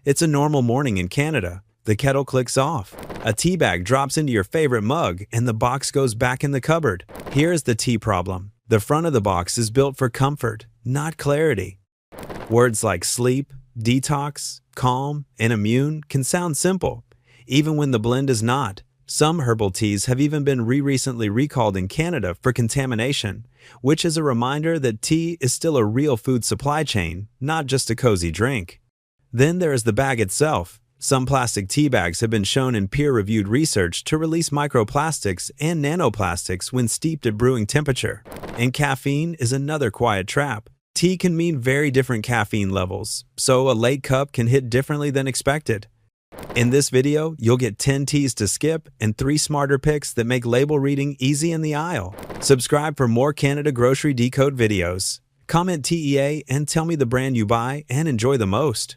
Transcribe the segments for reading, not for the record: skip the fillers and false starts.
It's a normal morning in Canada. The kettle clicks off. A tea bag drops into your favorite mug and the box goes back in the cupboard. Here's the tea problem. The front of the box is built for comfort, not clarity. Words like sleep, detox, calm, and immune can sound simple, even when the blend is not. Some herbal teas have even been recently recalled in Canada for contamination, which is a reminder that tea is still a real food supply chain, not just a cozy drink. Then there is the bag itself. Some plastic tea bags have been shown in peer-reviewed research to release microplastics and nanoplastics when steeped at brewing temperature. And caffeine is another quiet trap. Tea can mean very different caffeine levels, so a late cup can hit differently than expected. In this video, you'll get 10 teas to skip and 3 smarter picks that make label reading easy in the aisle. Subscribe for more Canada Grocery Decode videos. Comment TEA and tell me the brand you buy and enjoy the most.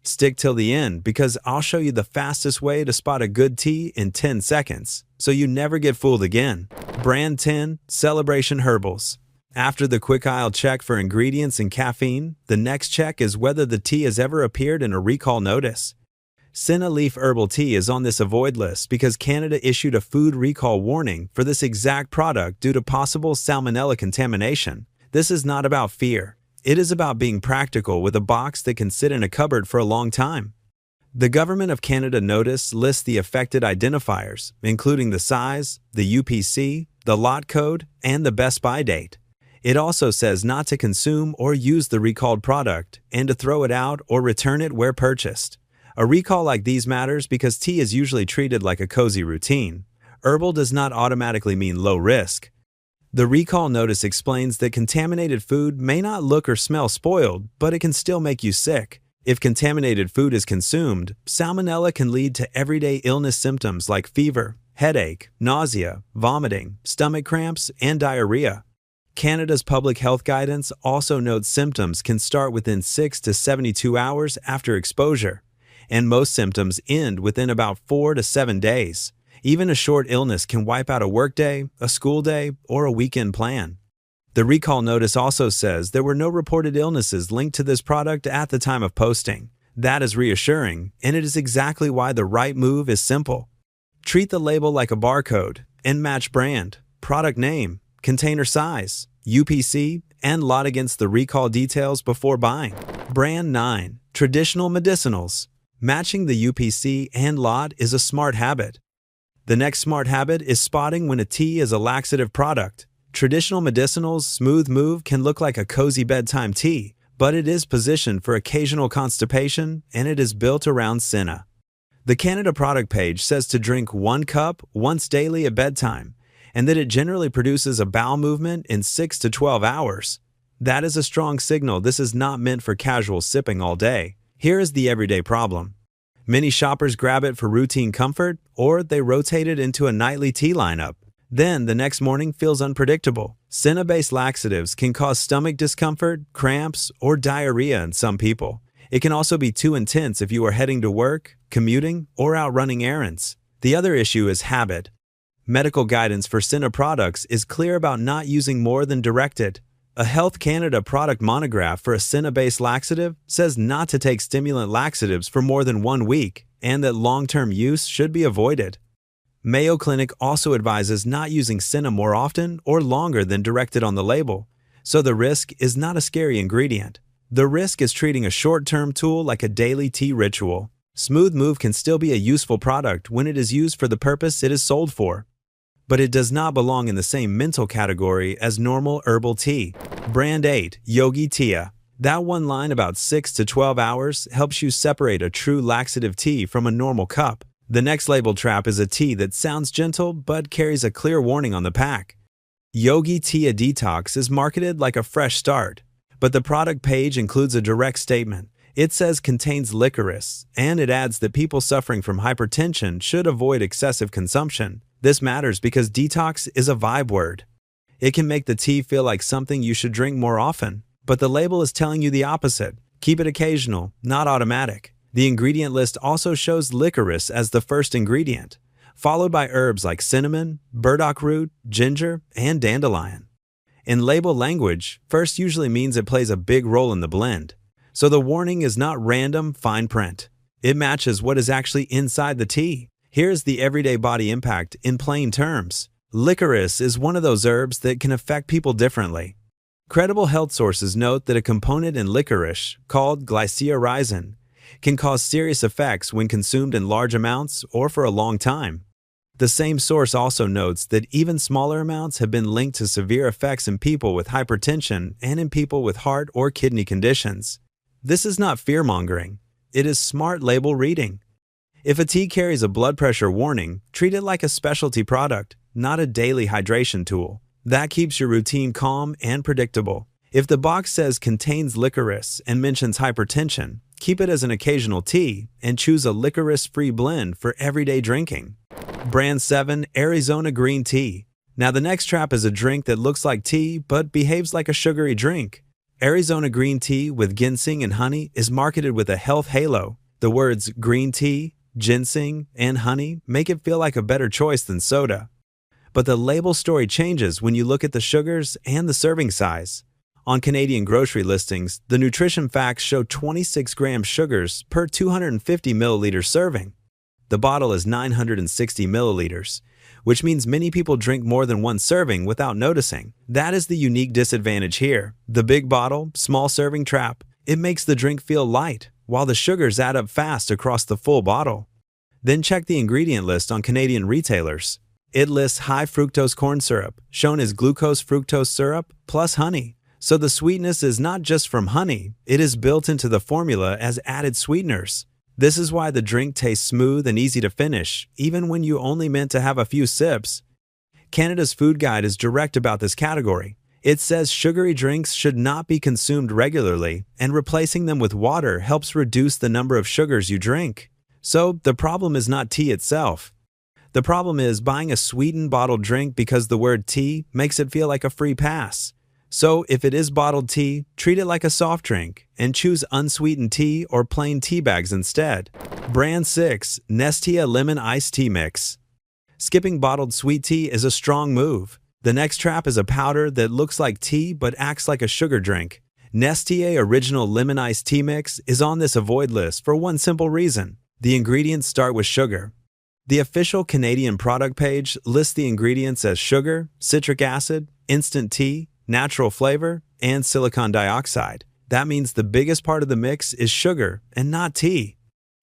Stick till the end because I'll show you the fastest way to spot a good tea in 10 seconds, so you never get fooled again. Brand 10, Celebration Herbals. After the quick aisle check for ingredients and caffeine, the next check is whether the tea has ever appeared in a recall notice. Senna leaf herbal tea is on this avoid list because Canada issued a food recall warning for this exact product due to possible salmonella contamination. This is not about fear. It is about being practical with a box that can sit in a cupboard for a long time. The Government of Canada notice lists the affected identifiers, including the size, the UPC, the lot code, and the best by date. It also says not to consume or use the recalled product and to throw it out or return it where purchased. A recall like these matters because tea is usually treated like a cozy routine. Herbal does not automatically mean low risk. The recall notice explains that contaminated food may not look or smell spoiled, but it can still make you sick. If contaminated food is consumed, salmonella can lead to everyday illness symptoms like fever, headache, nausea, vomiting, stomach cramps, and diarrhea. Canada's public health guidance also notes symptoms can start within 6 to 72 hours after exposure, and most symptoms end within about 4 to 7 days. Even a short illness can wipe out a workday, a school day, or a weekend plan. The recall notice also says there were no reported illnesses linked to this product at the time of posting. That is reassuring, and it is exactly why the right move is simple. Treat the label like a barcode and match brand, product name, container size, UPC, and lot against the recall details before buying. Brand 9, Traditional Medicinals. Matching the UPC and lot is a smart habit. The next smart habit is spotting when a tea is a laxative product. Traditional Medicinals' Smooth Move can look like a cozy bedtime tea, but it is positioned for occasional constipation and it is built around senna. The Canada product page says to drink 1 cup once daily at bedtime, and that it generally produces a bowel movement in 6 to 12 hours. That is a strong signal this is not meant for casual sipping all day. Here is the everyday problem. Many shoppers grab it for routine comfort, or they rotate it into a nightly tea lineup. Then, the next morning feels unpredictable. Senna-based laxatives can cause stomach discomfort, cramps, or diarrhea in some people. It can also be too intense if you are heading to work, commuting, or out running errands. The other issue is habit. Medical guidance for senna products is clear about not using more than directed. A Health Canada product monograph for a senna-based laxative says not to take stimulant laxatives for more than 1 week and that long-term use should be avoided. Mayo Clinic also advises not using senna more often or longer than directed on the label, so the risk is not a scary ingredient. The risk is treating a short-term tool like a daily tea ritual. Smooth Move can still be a useful product when it is used for the purpose it is sold for, but it does not belong in the same mental category as normal herbal tea. Brand 8, Yogi Tea. That one line about 6 to 12 hours helps you separate a true laxative tea from a normal cup. The next label trap is a tea that sounds gentle but carries a clear warning on the pack. Yogi Tea Detox is marketed like a fresh start, but the product page includes a direct statement. It says contains liquorice, and it adds that people suffering from hypertension should avoid excessive consumption. This matters because detox is a vibe word. It can make the tea feel like something you should drink more often, but the label is telling you the opposite. Keep it occasional, not automatic. The ingredient list also shows licorice as the first ingredient, followed by herbs like cinnamon, burdock root, ginger, and dandelion. In label language, first usually means it plays a big role in the blend, so the warning is not random fine print. It matches what is actually inside the tea. Here's the everyday body impact in plain terms. Licorice is one of those herbs that can affect people differently. Credible health sources note that a component in licorice, called glycyrrhizin, can cause serious effects when consumed in large amounts or for a long time. The same source also notes that even smaller amounts have been linked to severe effects in people with hypertension and in people with heart or kidney conditions. This is not fear-mongering. It is smart label reading. If a tea carries a blood pressure warning, treat it like a specialty product, not a daily hydration tool. That keeps your routine calm and predictable. If the box says contains licorice and mentions hypertension, keep it as an occasional tea and choose a licorice-free blend for everyday drinking. Brand 7 Arizona Green Tea. Now the next trap is a drink that looks like tea but behaves like a sugary drink. Arizona Green Tea with ginseng and honey is marketed with a health halo. The words green tea, ginseng, and honey make it feel like a better choice than soda. But the label story changes when you look at the sugars and the serving size. On Canadian grocery listings, the nutrition facts show 26 grams sugars per 250 milliliter serving. The bottle is 960 milliliters, which means many people drink more than one serving without noticing. That is the unique disadvantage here. The big bottle, small serving trap, it makes the drink feel light, while the sugars add up fast across the full bottle. Then check the ingredient list on Canadian retailers. It lists high fructose corn syrup, shown as glucose fructose syrup, plus honey. So the sweetness is not just from honey, it is built into the formula as added sweeteners. This is why the drink tastes smooth and easy to finish, even when you only meant to have a few sips. Canada's food guide is direct about this category. It says sugary drinks should not be consumed regularly, and replacing them with water helps reduce the number of sugars you drink. So the problem is not tea itself. The problem is buying a sweetened bottled drink because the word tea makes it feel like a free pass. So if it is bottled tea, treat it like a soft drink and choose unsweetened tea or plain tea bags instead. Brand 6 Nestea Lemon Iced Tea Mix. Skipping bottled sweet tea is a strong move. The next trap is a powder that looks like tea but acts like a sugar drink. Nestea Original Lemon Iced Tea Mix is on this avoid list for one simple reason. The ingredients start with sugar. The official Canadian product page lists the ingredients as sugar, citric acid, instant tea, natural flavor, and silicon dioxide. That means the biggest part of the mix is sugar and not tea.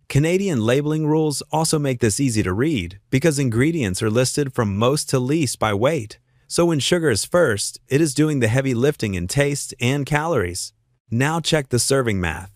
Canadian labeling rules also make this easy to read because ingredients are listed from most to least by weight. So when sugar is first, it is doing the heavy lifting in taste and calories. Now check the serving math.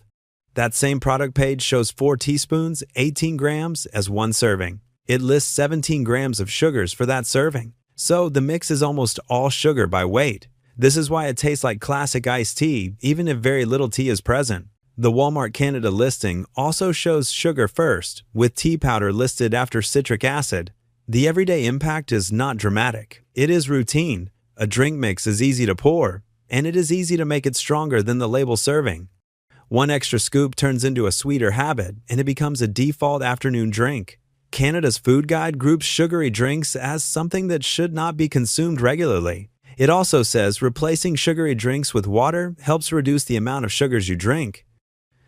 That same product page shows 4 teaspoons, 18 grams as one serving. It lists 17 grams of sugars for that serving. So the mix is almost all sugar by weight. This is why it tastes like classic iced tea, even if very little tea is present. The Walmart Canada listing also shows sugar first, with tea powder listed after citric acid. The everyday impact is not dramatic. It is routine. A drink mix is easy to pour, and it is easy to make it stronger than the label serving. One extra scoop turns into a sweeter habit, and it becomes a default afternoon drink. Canada's food guide groups sugary drinks as something that should not be consumed regularly. It also says replacing sugary drinks with water helps reduce the amount of sugars you drink.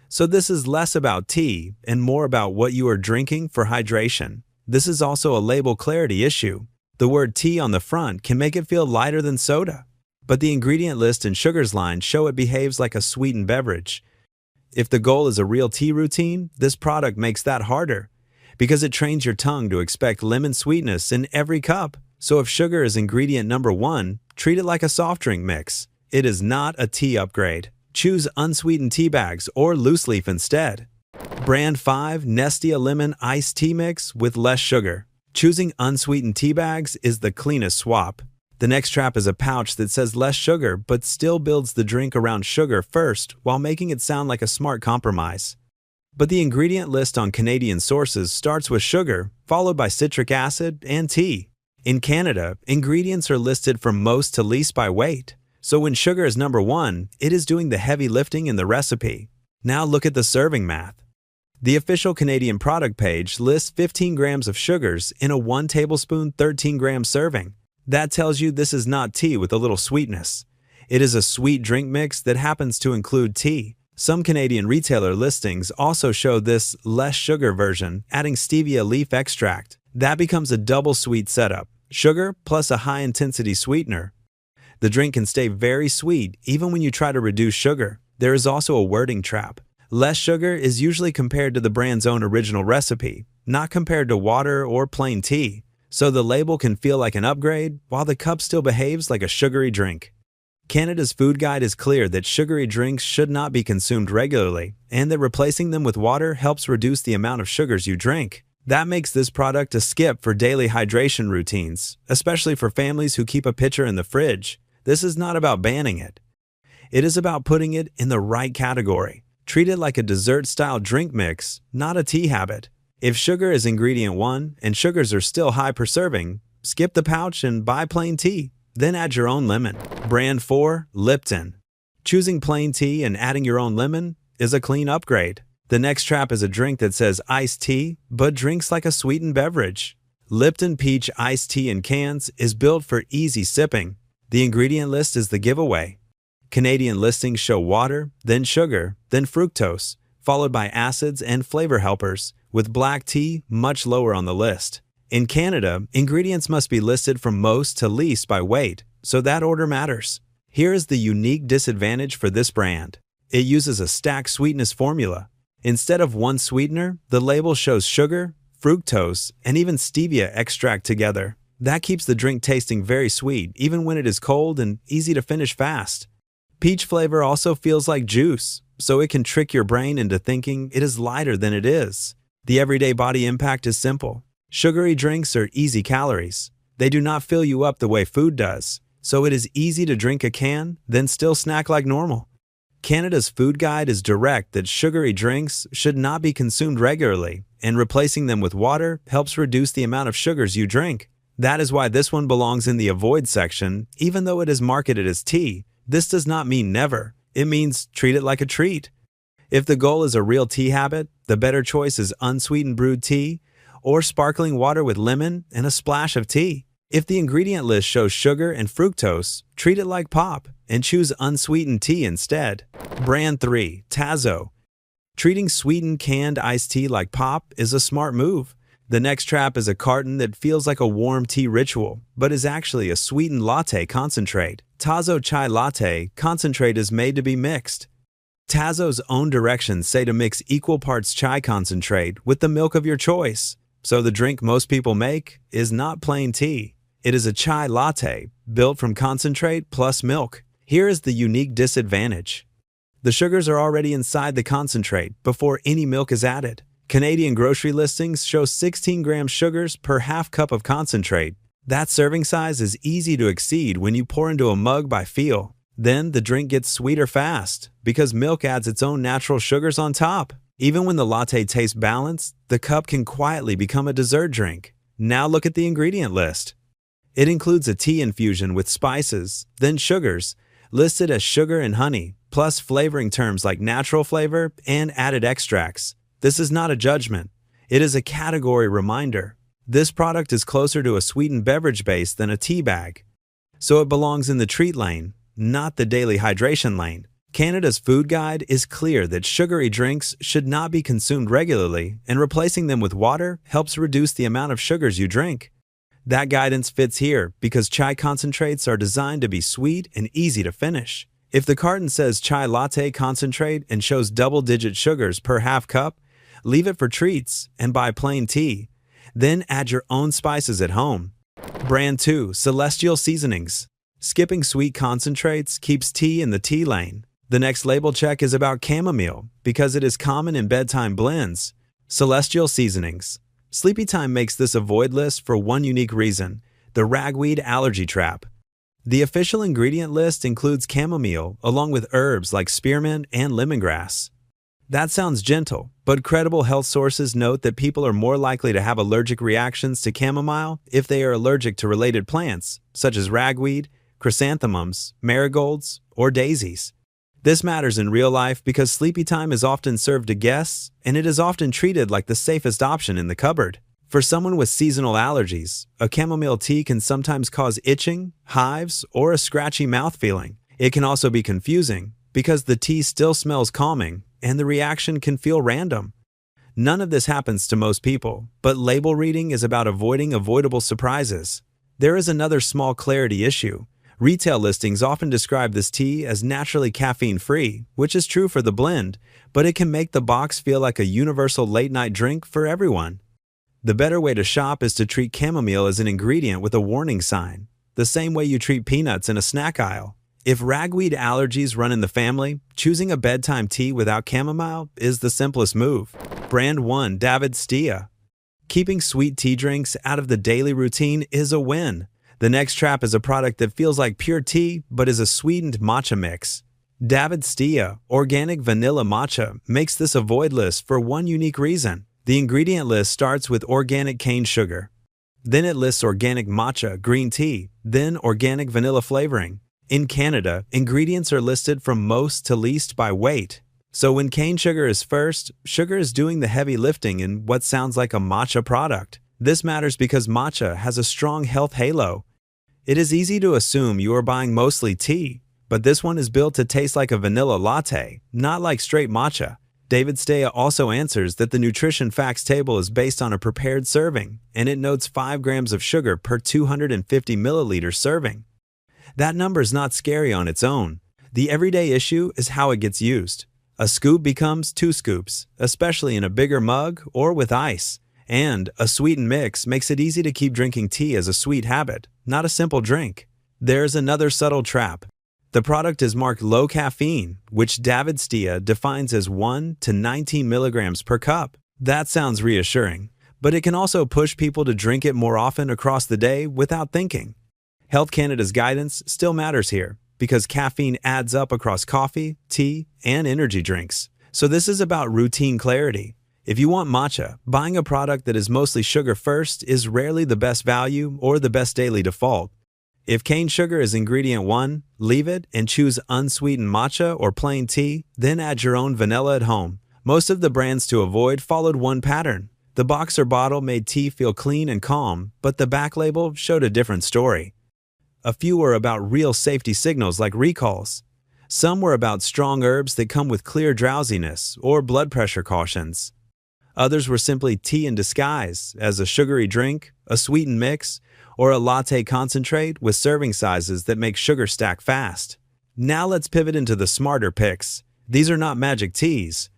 So this is less about tea and more about what you are drinking for hydration. This is also a label clarity issue. The word tea on the front can make it feel lighter than soda, but the ingredient list and sugars line show it behaves like a sweetened beverage. If the goal is a real tea routine, this product makes that harder because it trains your tongue to expect lemon sweetness in every cup. So if sugar is ingredient number 1, treat it like a soft drink mix. It is not a tea upgrade. Choose unsweetened tea bags or loose leaf instead. Brand 5 Nestea Lemon Iced Tea Mix with less sugar. Choosing unsweetened tea bags is the cleanest swap. The next trap is a pouch that says less sugar but still builds the drink around sugar first while making it sound like a smart compromise. But the ingredient list on Canadian sources starts with sugar, followed by citric acid and tea. In Canada, ingredients are listed from most to least by weight. So when sugar is number 1, it is doing the heavy lifting in the recipe. Now look at the serving math. The official Canadian product page lists 15 grams of sugars in a 1 tablespoon 13 gram serving. That tells you this is not tea with a little sweetness. It is a sweet drink mix that happens to include tea. Some Canadian retailer listings also show this less sugar version, adding stevia leaf extract. That becomes a double sweet setup, sugar plus a high-intensity sweetener. The drink can stay very sweet even when you try to reduce sugar. There is also a wording trap. Less sugar is usually compared to the brand's own original recipe, not compared to water or plain tea. So the label can feel like an upgrade, while the cup still behaves like a sugary drink. Canada's food guide is clear that sugary drinks should not be consumed regularly, and that replacing them with water helps reduce the amount of sugars you drink. That makes this product a skip for daily hydration routines, especially for families who keep a pitcher in the fridge. This is not about banning it. It is about putting it in the right category. Treat it like a dessert-style drink mix, not a tea habit. If sugar is ingredient 1 and sugars are still high per serving, skip the pouch and buy plain tea. Then add your own lemon. Brand 4, Lipton. Choosing plain tea and adding your own lemon is a clean upgrade. The next trap is a drink that says iced tea, but drinks like a sweetened beverage. Lipton Peach Iced Tea in cans is built for easy sipping. The ingredient list is the giveaway. Canadian listings show water, then sugar, then fructose, followed by acids and flavor helpers, with black tea much lower on the list. In Canada, ingredients must be listed from most to least by weight, so that order matters. Here is the unique disadvantage for this brand. It uses a stacked sweetness formula. Instead of one sweetener, the label shows sugar, fructose, and even stevia extract together. That keeps the drink tasting very sweet, even when it is cold and easy to finish fast. Peach flavor also feels like juice, so it can trick your brain into thinking it is lighter than it is. The everyday body impact is simple. Sugary drinks are easy calories. They do not fill you up the way food does, so it is easy to drink a can, then still snack like normal. Canada's food guide is direct that sugary drinks should not be consumed regularly, and replacing them with water helps reduce the amount of sugars you drink. That is why this one belongs in the avoid section, even though it is marketed as tea. This does not mean never. It means treat it like a treat. If the goal is a real tea habit, the better choice is unsweetened brewed tea, or sparkling water with lemon and a splash of tea. If the ingredient list shows sugar and fructose, treat it like pop and choose unsweetened tea instead. Brand 3, Tazo. Treating sweetened canned iced tea like pop is a smart move. The next trap is a carton that feels like a warm tea ritual, but is actually a sweetened latte concentrate. Tazo Chai Latte concentrate is made to be mixed. Tazo's own directions say to mix equal parts chai concentrate with the milk of your choice. So the drink most people make is not plain tea. It is a chai latte built from concentrate plus milk. Here is the unique disadvantage. The sugars are already inside the concentrate before any milk is added. Canadian grocery listings show 16 grams sugars per half cup of concentrate. That serving size is easy to exceed when you pour into a mug by feel. Then the drink gets sweeter fast because milk adds its own natural sugars on top. Even when the latte tastes balanced, the cup can quietly become a dessert drink. Now look at the ingredient list. It includes a tea infusion with spices, then sugars, listed as sugar and honey, plus flavoring terms like natural flavor and added extracts. This is not a judgment. It is a category reminder. This product is closer to a sweetened beverage base than a tea bag. So it belongs in the treat lane, not the daily hydration lane. Canada's food guide is clear that sugary drinks should not be consumed regularly, and replacing them with water helps reduce the amount of sugars you drink. That guidance fits here because chai concentrates are designed to be sweet and easy to finish. If the carton says chai latte concentrate and shows double-digit sugars per half cup, leave it for treats and buy plain tea. Then add your own spices at home. Brand 2, Celestial Seasonings. Skipping sweet concentrates keeps tea in the tea lane. The next label check is about chamomile because it is common in bedtime blends. Celestial Seasonings. Sleepy Time makes this avoid list for one unique reason: the ragweed allergy trap. The official ingredient list includes chamomile along with herbs like spearmint and lemongrass. That sounds gentle, but credible health sources note that people are more likely to have allergic reactions to chamomile if they are allergic to related plants, such as ragweed, chrysanthemums, marigolds, or daisies. This matters in real life because Sleepy Time is often served to guests, and it is often treated like the safest option in the cupboard. For someone with seasonal allergies, a chamomile tea can sometimes cause itching, hives, or a scratchy mouth feeling. It can also be confusing, because the tea still smells calming and the reaction can feel random. None of this happens to most people, but label reading is about avoiding avoidable surprises. There is another small clarity issue. Retail listings often describe this tea as naturally caffeine-free, which is true for the blend, but it can make the box feel like a universal late-night drink for everyone. The better way to shop is to treat chamomile as an ingredient with a warning sign, the same way you treat peanuts in a snack aisle. If ragweed allergies run in the family, choosing a bedtime tea without chamomile is the simplest move. Brand 1 David Stia. Keeping sweet tea drinks out of the daily routine is a win. The next trap is a product that feels like pure tea but is a sweetened matcha mix. David Stia Organic Vanilla Matcha makes this avoid list for one unique reason. The ingredient list starts with organic cane sugar. Then it lists organic matcha green tea, then organic vanilla flavoring. In Canada, ingredients are listed from most to least by weight. So when cane sugar is first, sugar is doing the heavy lifting in what sounds like a matcha product. This matters because matcha has a strong health halo. It is easy to assume you are buying mostly tea, but this one is built to taste like a vanilla latte, not like straight matcha. David Stea also answers that the nutrition facts table is based on a prepared serving, and it notes 5 grams of sugar per 250 milliliter serving. That number is not scary on its own. The everyday issue is how it gets used. A scoop becomes 2 scoops, especially in a bigger mug or with ice. And a sweetened mix makes it easy to keep drinking tea as a sweet habit, not a simple drink. There's another subtle trap. The product is marked low caffeine, which David Stea defines as 1 to 19 milligrams per cup. That sounds reassuring, but it can also push people to drink it more often across the day without thinking. Health Canada's guidance still matters here because caffeine adds up across coffee, tea, and energy drinks. So this is about routine clarity. If you want matcha, buying a product that is mostly sugar first is rarely the best value or the best daily default. If cane sugar is ingredient 1, leave it and choose unsweetened matcha or plain tea, then add your own vanilla at home. Most of the brands to avoid followed one pattern. The box or bottle made tea feel clean and calm, but the back label showed a different story. A few were about real safety signals like recalls. Some were about strong herbs that come with clear drowsiness or blood pressure cautions. Others were simply tea in disguise as a sugary drink, a sweetened mix, or a latte concentrate with serving sizes that make sugar stack fast. Now let's pivot into the smarter picks. These are not magic teas.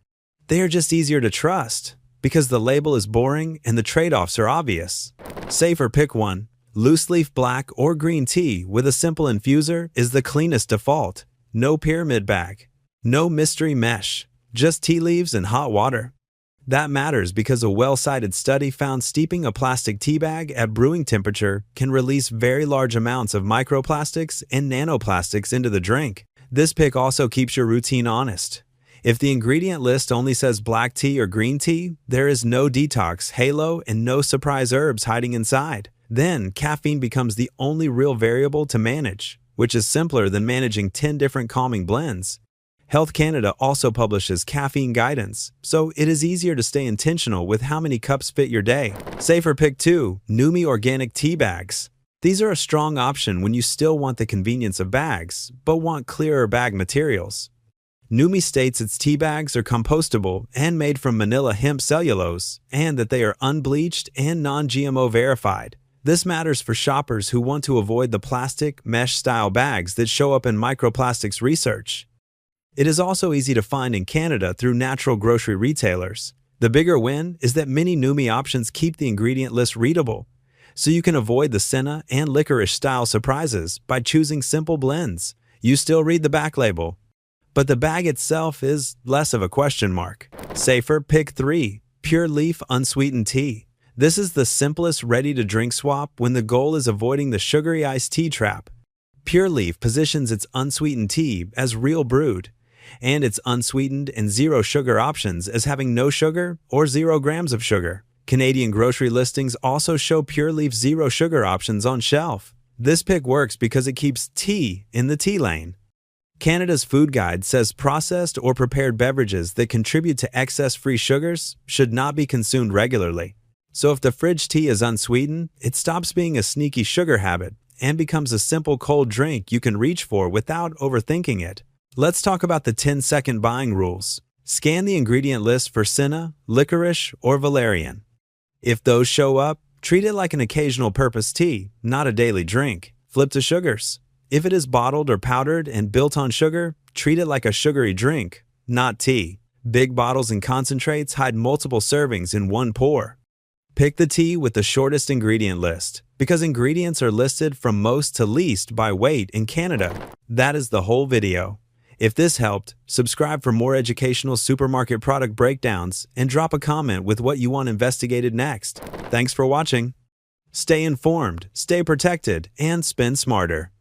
They are just easier to trust because the label is boring and the trade-offs are obvious. Safer pick 1. Loose leaf black or green tea with a simple infuser is the cleanest default. No pyramid bag. No mystery mesh. Just tea leaves and hot water. That matters because a well-cited study found steeping a plastic tea bag at brewing temperature can release very large amounts of microplastics and nanoplastics into the drink. This pick also keeps your routine honest. If the ingredient list only says black tea or green tea, there is no detox, halo, and no surprise herbs hiding inside. Then, caffeine becomes the only real variable to manage, which is simpler than managing 10 different calming blends. Health Canada also publishes caffeine guidance, so it is easier to stay intentional with how many cups fit your day. Safer pick 2. Numi Organic Tea Bags. These are a strong option when you still want the convenience of bags, but want clearer bag materials. Numi states its tea bags are compostable and made from manila hemp cellulose, and that they are unbleached and non-GMO verified. This matters for shoppers who want to avoid the plastic, mesh-style bags that show up in microplastics research. It is also easy to find in Canada through natural grocery retailers. The bigger win is that many Numi options keep the ingredient list readable, so you can avoid the senna and licorice style surprises by choosing simple blends. You still read the back label, but the bag itself is less of a question mark. Safer pick 3. Pure Leaf Unsweetened Tea. This is the simplest ready-to-drink swap when the goal is avoiding the sugary iced tea trap. Pure Leaf positions its unsweetened tea as real brewed, and its unsweetened and zero sugar options as having no sugar or 0 grams of sugar. Canadian grocery listings also show Pure Leaf's zero sugar options on shelf. This pick works because it keeps tea in the tea lane. Canada's Food Guide says processed or prepared beverages that contribute to excess free sugars should not be consumed regularly. So if the fridge tea is unsweetened, it stops being a sneaky sugar habit and becomes a simple cold drink you can reach for without overthinking it. Let's talk about the 10-second buying rules. Scan the ingredient list for senna, licorice, or valerian. If those show up, treat it like an occasional purpose tea, not a daily drink. Flip to sugars. If it is bottled or powdered and built on sugar, treat it like a sugary drink, not tea. Big bottles and concentrates hide multiple servings in one pour. Pick the tea with the shortest ingredient list, because ingredients are listed from most to least by weight in Canada. That is the whole video. If this helped, subscribe for more educational supermarket product breakdowns and drop a comment with what you want investigated next. Thanks for watching. Stay informed, stay protected, and spend smarter.